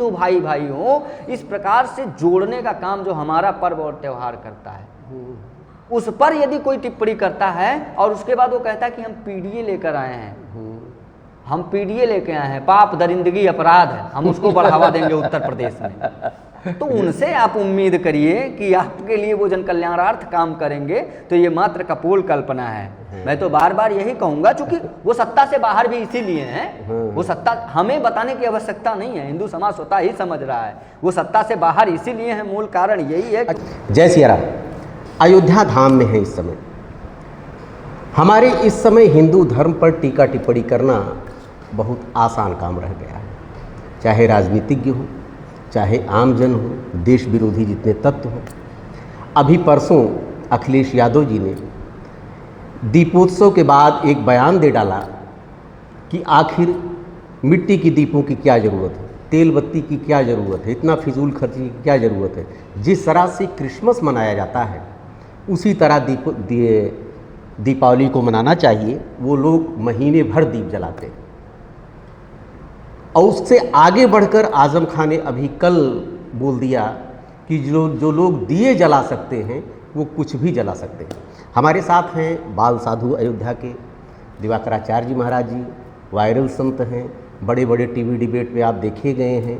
हिंदू भाई भाई हो, इस प्रकार से जोड़ने का काम जो हमारा पर्व और त्यौहार करता है, उस पर यदि कोई टिप्पणी करता है और उसके बाद वो कहता है कि हम पीडीए लेकर आए हैं, हम पीडीए लेके आए हैं, पाप दरिंदगी अपराध है, हम उसको बढ़ावा देंगे उत्तर प्रदेश में, तो उनसे आप उम्मीद करिए कि आपके लिए वो जन कल्याणार्थ काम करेंगे, तो ये मात्र कपोल कल्पना है। मैं तो बार बार यही कहूंगा, चूंकि वो सत्ता से बाहर भी इसीलिए हैं, वो सत्ता हमें बताने की आवश्यकता नहीं है, हिंदू समाज स्वतः ही समझ रहा है, वो सत्ता से बाहर इसीलिए है, मूल कारण यही है। जय सिया राम। अयोध्या धाम में है इस समय, हमारे इस समय हिंदू धर्म पर टीका टिप्पणी करना बहुत आसान काम रह गया है, चाहे राजनीतिज्ञ हो, चाहे आमजन हो, देश विरोधी जितने तत्व हों। अभी परसों अखिलेश यादव जी ने दीपोत्सव के बाद एक बयान दे डाला कि आखिर मिट्टी की दीपों की क्या ज़रूरत है, तेल बत्ती की क्या ज़रूरत है, इतना फिजूल खर्ची की क्या ज़रूरत है। जिस तरह से क्रिसमस मनाया जाता है उसी तरह दीपावली को मनाना चाहिए। वो लोग महीने भर दीप जलाते हैं। और उससे आगे बढ़कर आजम खान ने अभी कल बोल दिया कि जो लोग दिए जला सकते हैं वो कुछ भी जला सकते हैं। हमारे साथ हैं बाल साधु अयोध्या के दिवाकराचार्य जी महाराज जी, वायरल संत हैं, बड़े बड़े टीवी डिबेट में आप देखे गए हैं,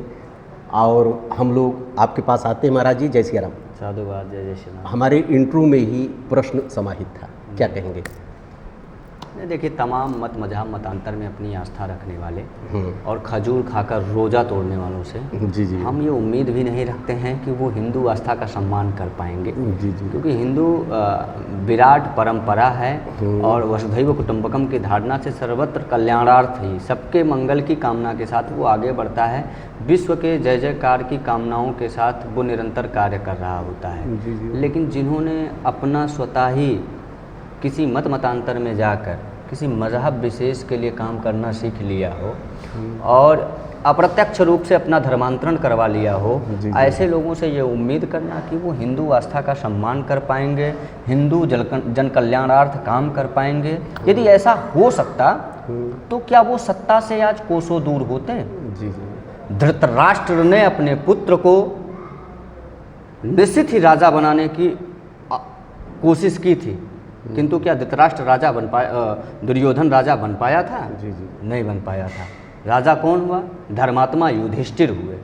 और हम लोग आपके पास आते हैं। महाराज जी जय सिया राम। साधुवाद, जय जय श्री राम। हमारे इंट्रो में ही प्रश्न समाहित था, क्या कहेंगे? देखिए, तमाम मत मजहब मतांतर में अपनी आस्था रखने वाले और खजूर खाकर रोज़ा तोड़ने वालों से जी जी हम ये उम्मीद भी नहीं रखते हैं कि वो हिंदू आस्था का सम्मान कर पाएंगे। जी जी क्योंकि हिंदू विराट परंपरा है और वसुधैव कुटुंबकम की धारणा से सर्वत्र कल्याणार्थ ही, सबके मंगल की कामना के साथ वो आगे बढ़ता है। विश्व के जय जयकार की कामनाओं के साथ वो निरंतर कार्य कर रहा होता है। जी जी। लेकिन जिन्होंने अपना स्वतः ही किसी मत मतांतर में जाकर किसी मजहब विशेष के लिए काम करना सीख लिया हो और अप्रत्यक्ष रूप से अपना धर्मांतरण करवा लिया हो, ऐसे लोगों से ये उम्मीद करना कि वो हिंदू आस्था का सम्मान कर पाएंगे, हिंदू जन कल्याणार्थ काम कर पाएंगे, यदि ऐसा हो सकता तो क्या वो सत्ता से आज कोसों दूर होते? जी जी। धृतराष्ट्र ने अपने पुत्र को निश्चित ही राजा बनाने की कोशिश की थी, किंतु क्या धृतराष्ट्र राजा बन पाया, दुर्योधन राजा बन पाया था? जी जी। नहीं बन पाया था। राजा कौन हुआ? धर्मात्मा युधिष्ठिर हुए।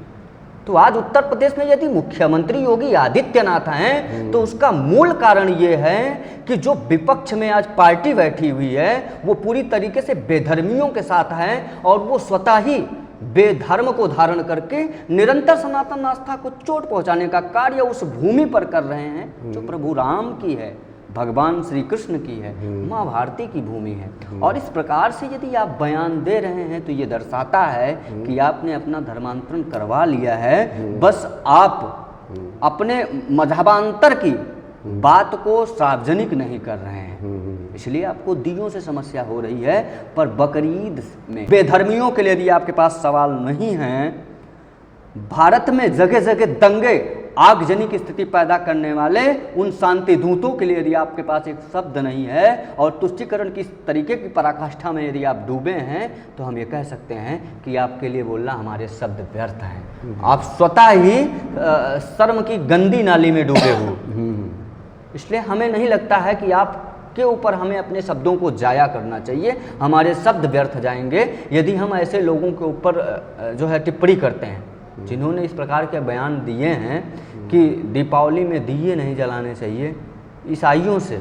तो आज उत्तर प्रदेश में यदि मुख्यमंत्री योगी आदित्यनाथ हैं तो उसका मूल कारण ये है कि जो विपक्ष में आज पार्टी बैठी हुई है वो पूरी तरीके से बेधर्मियों के साथ है और वो स्वतः ही बेधर्म को धारण करके निरंतर सनातन आस्था को चोट पहुंचाने का कार्य उस भूमि पर कर रहे हैं जो प्रभु राम की है, भगवान श्री कृष्ण की है, माँ भारती की भूमि है। और इस प्रकार से यदि आप बयान दे रहे हैं तो ये दर्शाता है कि आपने अपना धर्मांतरण करवा लिया है। बस आप अपने मजहबांतर की बात को सार्वजनिक नहीं कर रहे हैं, इसलिए आपको दीयों से समस्या हो रही है। पर बकरीद में बेधर्मियों के लिए यदि आपके पास सवाल नहीं है, भारत में जगह जगह दंगे आगजनी की स्थिति पैदा करने वाले उन शांति दूतों के लिए यदि आपके पास एक शब्द नहीं है और तुष्टीकरण की तरीके की पराकाष्ठा में यदि आप डूबे हैं तो हम ये कह सकते हैं कि आपके लिए बोलना हमारे शब्द व्यर्थ हैं। आप स्वतः ही शर्म की गंदी नाली में डूबे हो, इसलिए हमें नहीं लगता है कि आप के ऊपर हमें अपने शब्दों को जाया करना चाहिए। हमारे शब्द व्यर्थ जाएंगे यदि हम ऐसे लोगों के ऊपर जो है टिप्पणी करते हैं जिन्होंने इस प्रकार के बयान दिए हैं कि दीपावली में दिए नहीं जलाने चाहिए। ईसाइयों से,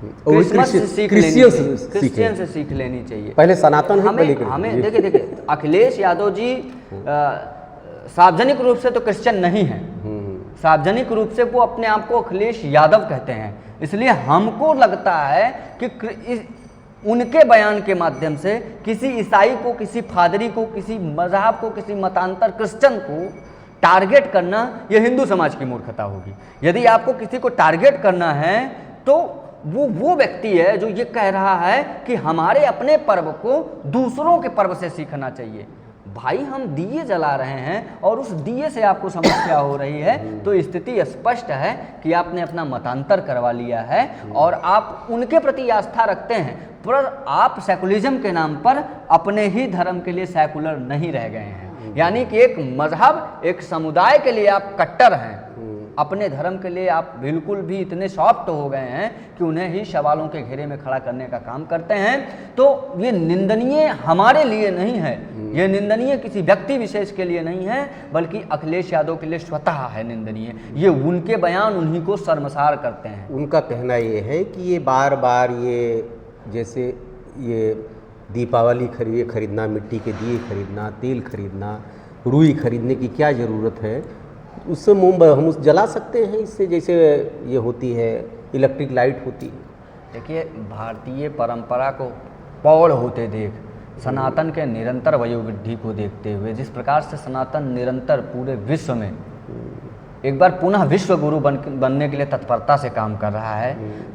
क्रिसमस से सीख लेनी चाहिए, क्रिश्चियन से सीख लेनी चाहिए। पहले सनातन हमें देखिए अखिलेश यादव जी सार्वजनिक रूप से तो क्रिश्चियन नहीं है, सार्वजनिक रूप से वो अपने आप को अखिलेश यादव कहते हैं। इसलिए हमको लगता है कि उनके बयान के माध्यम से किसी ईसाई को, किसी फादरी को, किसी मजहब को, किसी मतांतर क्रिश्चियन को टारगेट करना यह हिंदू समाज की मूर्खता होगी। यदि आपको किसी को टारगेट करना है तो वो व्यक्ति है जो ये कह रहा है कि हमारे अपने पर्व को दूसरों के पर्व से सीखना चाहिए। भाई हम दिए जला रहे हैं और उस दिए से आपको समस्या हो रही है तो स्थिति स्पष्ट है कि आपने अपना मतांतर करवा लिया है और आप उनके प्रति आस्था रखते हैं, पर आप सेकुलरिज्म के नाम पर अपने ही धर्म के लिए सेकुलर नहीं रह गए हैं। यानी कि एक मजहब, एक समुदाय के लिए आप कट्टर हैं, अपने धर्म के लिए आप बिल्कुल भी इतने सॉफ्ट हो गए हैं कि उन्हें ही सवालों के घेरे में खड़ा करने का काम करते हैं। तो ये निंदनीय हमारे लिए नहीं है, ये निंदनीय किसी व्यक्ति विशेष के लिए नहीं है, बल्कि अखिलेश यादव के लिए स्वतः है निंदनीय। ये उनके बयान उन्हीं को शर्मसार करते हैं। उनका कहना ये है कि ये बार बार ये जैसे ये दीपावली खरीदना, मिट्टी के दिए खरीदना, तेल खरीदना, रुई खरीदने की क्या ज़रूरत है, उससे मोम हम उस जला सकते हैं, इससे जैसे ये होती है इलेक्ट्रिक लाइट होती है। देखिए, भारतीय परंपरा को पौड़ होते देख, सनातन के निरंतर वयोवृद्धि को देखते हुए, जिस प्रकार से सनातन निरंतर पूरे विश्व में एक बार पुनः विश्व गुरु बनने के लिए तत्परता से काम कर रहा है,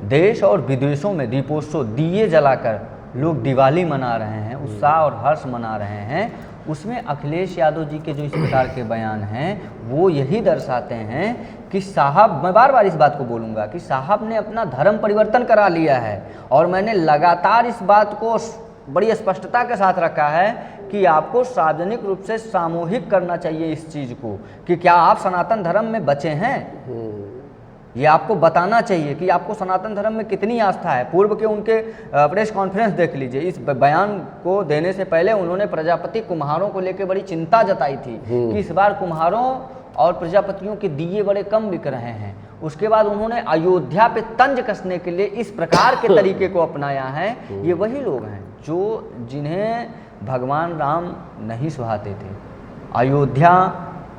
देश और विदेशों में दीपोत्सव, दिए जलाकर लोग दिवाली मना रहे हैं, उत्साह और हर्ष मना रहे हैं, उसमें अखिलेश यादव जी के जो इस प्रकार के बयान हैं वो यही दर्शाते हैं कि साहब, मैं बार बार इस बात को बोलूँगा कि साहब ने अपना धर्म परिवर्तन करा लिया है। और मैंने लगातार इस बात को बड़ी स्पष्टता के साथ रखा है कि आपको सार्वजनिक रूप से सामूहिक करना चाहिए इस चीज़ को कि क्या आप सनातन धर्म में बचे हैं। ये आपको बताना चाहिए कि आपको सनातन धर्म में कितनी आस्था है। पूर्व के उनके प्रेस कॉन्फ्रेंस देख लीजिए, इस बयान को देने से पहले उन्होंने प्रजापति कुम्हारों को लेकर बड़ी चिंता जताई थी कि इस बार कुम्हारों और प्रजापतियों के दिए बड़े कम बिक रहे हैं। उसके बाद उन्होंने अयोध्या पे तंज कसने के लिए इस प्रकार के तरीके को अपनाया है। ये वही लोग हैं जिन्हें भगवान राम नहीं सुहाते थे। अयोध्या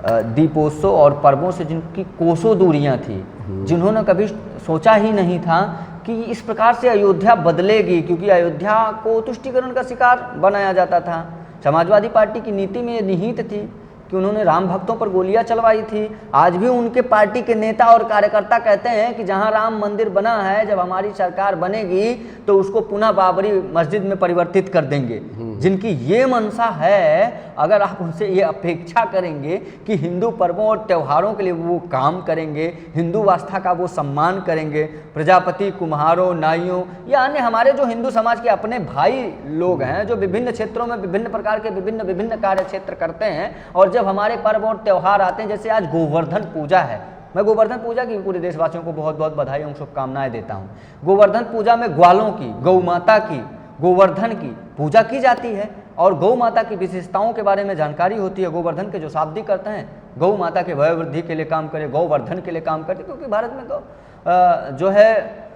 दीपोत्सव और पर्वों से जिनकी कोसों दूरियां थी, जिन्होंने कभी सोचा ही नहीं था कि इस प्रकार से अयोध्या बदलेगी, क्योंकि अयोध्या को तुष्टीकरण का शिकार बनाया जाता था। समाजवादी पार्टी की नीति में ये निहित थी कि उन्होंने राम भक्तों पर गोलियां चलवाई थी। आज भी उनके पार्टी के नेता और कार्यकर्ता कहते हैं कि जहां राम मंदिर बना है, जब हमारी सरकार बनेगी तो उसको पुनः बाबरी मस्जिद में परिवर्तित कर देंगे। जिनकी ये मंशा है, अगर आप उनसे ये अपेक्षा करेंगे कि हिंदू पर्वों और त्योहारों के लिए वो काम करेंगे, हिंदू आस्था का वो सम्मान करेंगे, प्रजापति, कुम्हारों, नाइयों या अन्य हमारे जो हिंदू समाज के अपने भाई लोग हैं जो विभिन्न क्षेत्रों में विभिन्न प्रकार के विभिन्न कार्य क्षेत्र करते हैं, और जब हमारे पर्व और त्यौहार आते हैं, जैसे आज गोवर्धन पूजा है, मैं गोवर्धन पूजा की पूरे देशवासियों को बहुत बहुत बधाई और शुभकामनाएं देता हूँ। गोवर्धन पूजा में ग्वालों की, गौ माता की, गोवर्धन की पूजा की जाती है और गौ माता की विशेषताओं के बारे में जानकारी होती है। गोवर्धन के जो शाब्दिक करते हैं, गौ माता के वय वृद्धि के लिए काम करे, गौवर्धन के लिए काम करते, क्योंकि भारत में जो है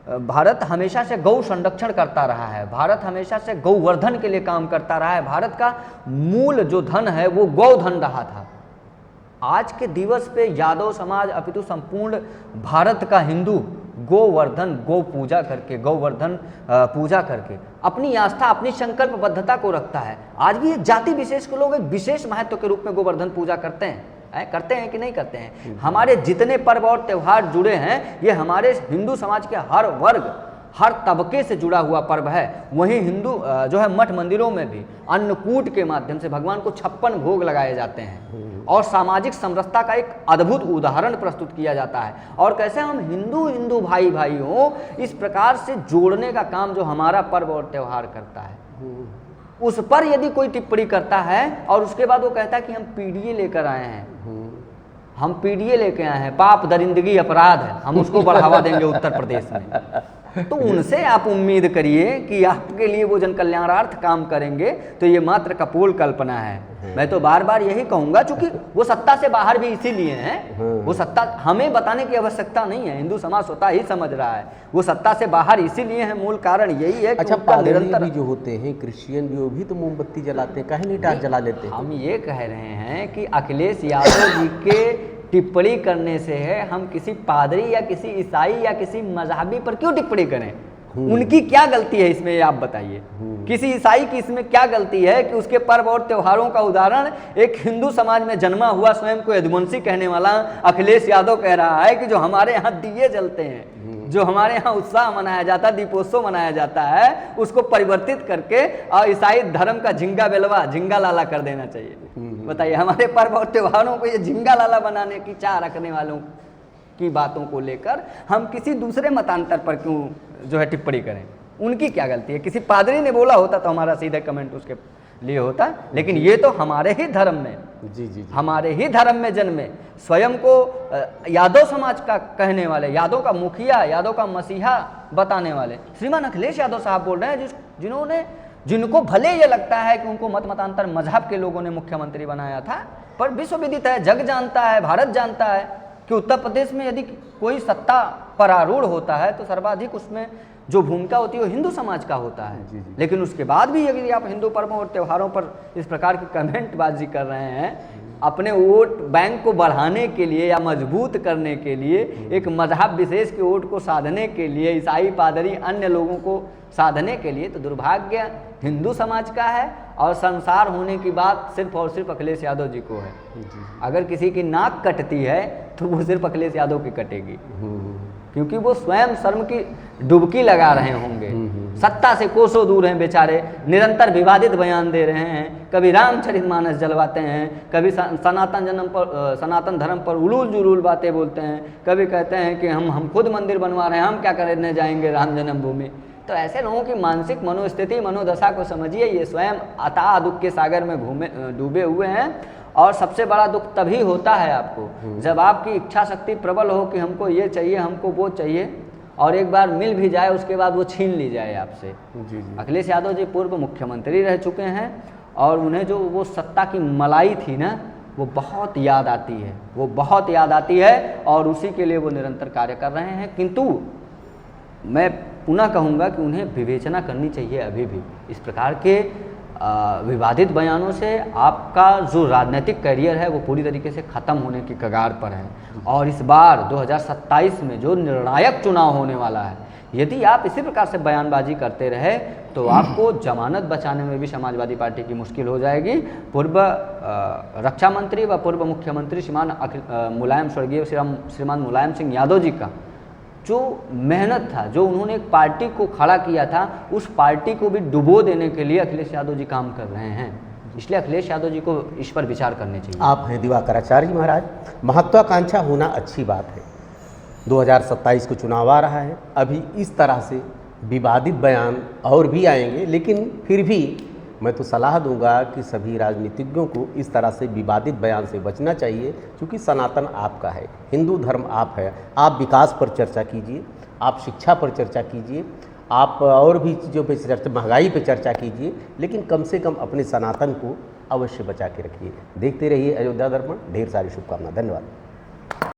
भारत हमेशा से गौ संरक्षण करता रहा है, भारत हमेशा से गौवर्धन के लिए काम करता रहा है। भारत का मूल जो धन है वो गौधन रहा था। आज के दिवस पे यादव समाज अपितु संपूर्ण भारत का हिंदू गोवर्धन, गौ पूजा करके, गौवर्धन पूजा करके अपनी आस्था, अपनी संकल्पबद्धता को रखता है। आज भी एक जाति विशेष के लोग एक विशेष महत्व के रूप में गोवर्धन पूजा करते हैं कि नहीं करते हैं। हमारे जितने पर्व और त्यौहार जुड़े हैं, ये हमारे हिंदू समाज के हर वर्ग, हर तबके से जुड़ा हुआ पर्व है। वहीं हिंदू जो है मठ मंदिरों में भी अन्नकूट के माध्यम से भगवान को 56 भोग लगाए जाते हैं और सामाजिक समरसता का एक अद्भुत उदाहरण प्रस्तुत किया जाता है। और कैसे हम हिंदू भाई भाइयों इस प्रकार से जोड़ने का काम जो हमारा पर्व और त्यौहार करता है, उस पर यदि कोई टिप्पणी करता है और उसके बाद वो कहता है कि हम पीडीए लेकर आए हैं, हम पीडीए लेके आए हैं, पाप दरिंदगी अपराध है, हम उसको बढ़ावा देंगे उत्तर प्रदेश में, तो उनसे आप उम्मीद करिए कि आपके लिए वो जन कल्याणार्थ काम करेंगे, तो ये मात्र कपोल कल्पना है। मैं तो बार बार यही कहूंगा, चूंकि वो सत्ता से बाहर भी इसीलिए हैं, वो सत्ता हमें बताने की आवश्यकता नहीं है, हिंदू समाज स्वतः ही समझ रहा है, वो सत्ता से बाहर इसीलिए है। मूल कारण यही है कि अच्छा, पादरी भी जो होते हैं, क्रिश्चियन भी, वो भी तो मोमबत्ती जलाते हैं, काहे नहीं टाट जला लेते हैं? हम ये कह रहे हैं कि अखिलेश यादव जी के टिप्पणी करने से है, हम किसी पादरी या किसी ईसाई या किसी मजहबी पर क्यों टिप्पणी करें? उनकी क्या गलती है इसमें, आप बताइए। किसी ईसाई की इसमें क्या गलती है कि उसके पर्व और त्योहारों का उदाहरण एक हिंदू समाज में जन्मा हुआ, स्वयं को यदुवंशी कहने वाला अखिलेश यादव कह रहा है कि जो हमारे यहाँ दिए जलते हैं, जो हमारे यहाँ उत्साह मनाया जाता है, दीपोत्सव मनाया जाता है, उसको परिवर्तित करके और ईसाई धर्म का झिंगा बेलवा, झिंगा लाला कर देना चाहिए। बताइए, हमारे पर्व और त्योहारों को ये झिंगा लाला बनाने की चाह रखने वालों की बातों को लेकर हम किसी दूसरे मतांतर पर क्यों जो है टिप्पणी करें? उनकी क्या गलती है? किसी पादरी ने बोला होता तो हमारा सीधे कमेंट उसके लिए होता है, लेकिन ये तो हमारे ही धर्म में, जी जी जी। हमारे ही धर्म में जन्मे, स्वयं को यादव समाज का कहने वाले, यादव का मुखिया, यादव का मसीहा बताने वाले श्रीमान अखिलेश यादव साहब बोल रहे हैं, जिनको भले ये लगता है कि उनको मत मतांतर मजहब के लोगों ने मुख्यमंत्री बनाया था, पर विश्व विदित है, जग जानता है, भारत जानता है कि उत्तर प्रदेश में यदि कोई सत्ता पर आरूढ़ होता है तो सर्वाधिक उसमें जो भूमिका होती है वो हिंदू समाज का होता है। जी जी। लेकिन उसके बाद भी यदि आप हिंदू पर्वों और त्योहारों पर इस प्रकार की कमेंटबाजी कर रहे हैं, अपने वोट बैंक को बढ़ाने के लिए या मजबूत करने के लिए, एक मजहब विशेष के वोट को साधने के लिए, ईसाई पादरी अन्य लोगों को साधने के लिए, तो दुर्भाग्य हिंदू समाज का है और संसार होने की बात सिर्फ और सिर्फ अखिलेश यादव जी को है। अगर किसी की नाक कटती है तो वो सिर्फ अखिलेश यादव की कटेगी, क्योंकि वो स्वयं शर्म की डुबकी लगा रहे होंगे, सत्ता से कोसों दूर हैं बेचारे, निरंतर विवादित बयान दे रहे हैं, कभी रामचरितमानस जलवाते हैं, कभी सनातन धर्म पर उलूल जुलूल बातें बोलते हैं, कभी कहते हैं कि हम खुद मंदिर बनवा रहे हैं, हम क्या करने जाएंगे राम जन्मभूमि। तो ऐसे लोगों की मानसिक मनोस्थिति, मनोदशा को समझिए, ये स्वयं अथाह दुख के सागर में डूबे हुए हैं। और सबसे बड़ा दुख तभी होता है आपको जब आपकी इच्छा शक्ति प्रबल हो कि हमको ये चाहिए, हमको वो चाहिए, और एक बार मिल भी जाए उसके बाद वो छीन ली जाए आपसे। अखिलेश यादव जी पूर्व मुख्यमंत्री रह चुके हैं और उन्हें जो वो सत्ता की मलाई थी ना, वो बहुत याद आती है, वो बहुत याद आती है, और उसी के लिए वो निरंतर कार्य कर रहे हैं। किंतु मैं पुनः कहूँगा कि उन्हें विवेचना करनी चाहिए अभी भी। इस प्रकार के विवादित बयानों से आपका जो राजनीतिक करियर है वो पूरी तरीके से ख़त्म होने की कगार पर है। और इस बार 2027 में जो निर्णायक चुनाव होने वाला है, यदि आप इसी प्रकार से बयानबाजी करते रहे तो आपको जमानत बचाने में भी समाजवादी पार्टी की मुश्किल हो जाएगी। पूर्व रक्षा मंत्री व पूर्व मुख्यमंत्री श्रीमान मुलायम सिंह यादव जी का जो मेहनत था, जो उन्होंने एक पार्टी को खड़ा किया था, उस पार्टी को भी डुबो देने के लिए अखिलेश यादव जी काम कर रहे हैं। इसलिए अखिलेश यादव जी को इस पर विचार करने चाहिए। आप हैं दिवाकर आचार्य जी महाराज, महत्वाकांक्षा होना अच्छी बात है। 2027 को चुनाव आ रहा है, अभी इस तरह से विवादित बयान और भी आएंगे, लेकिन फिर भी मैं तो सलाह दूंगा कि सभी राजनीतिज्ञों को इस तरह से विवादित बयान से बचना चाहिए, क्योंकि सनातन आपका है, हिंदू धर्म आप है। आप विकास पर चर्चा कीजिए, आप शिक्षा पर चर्चा कीजिए, आप और भी चीज़ों पर चर्चा, महंगाई पर चर्चा कीजिए, लेकिन कम से कम अपने सनातन को अवश्य बचा के रखिए। देखते रहिए अयोध्या दर्पण। ढेर सारी शुभकामनाएं। धन्यवाद।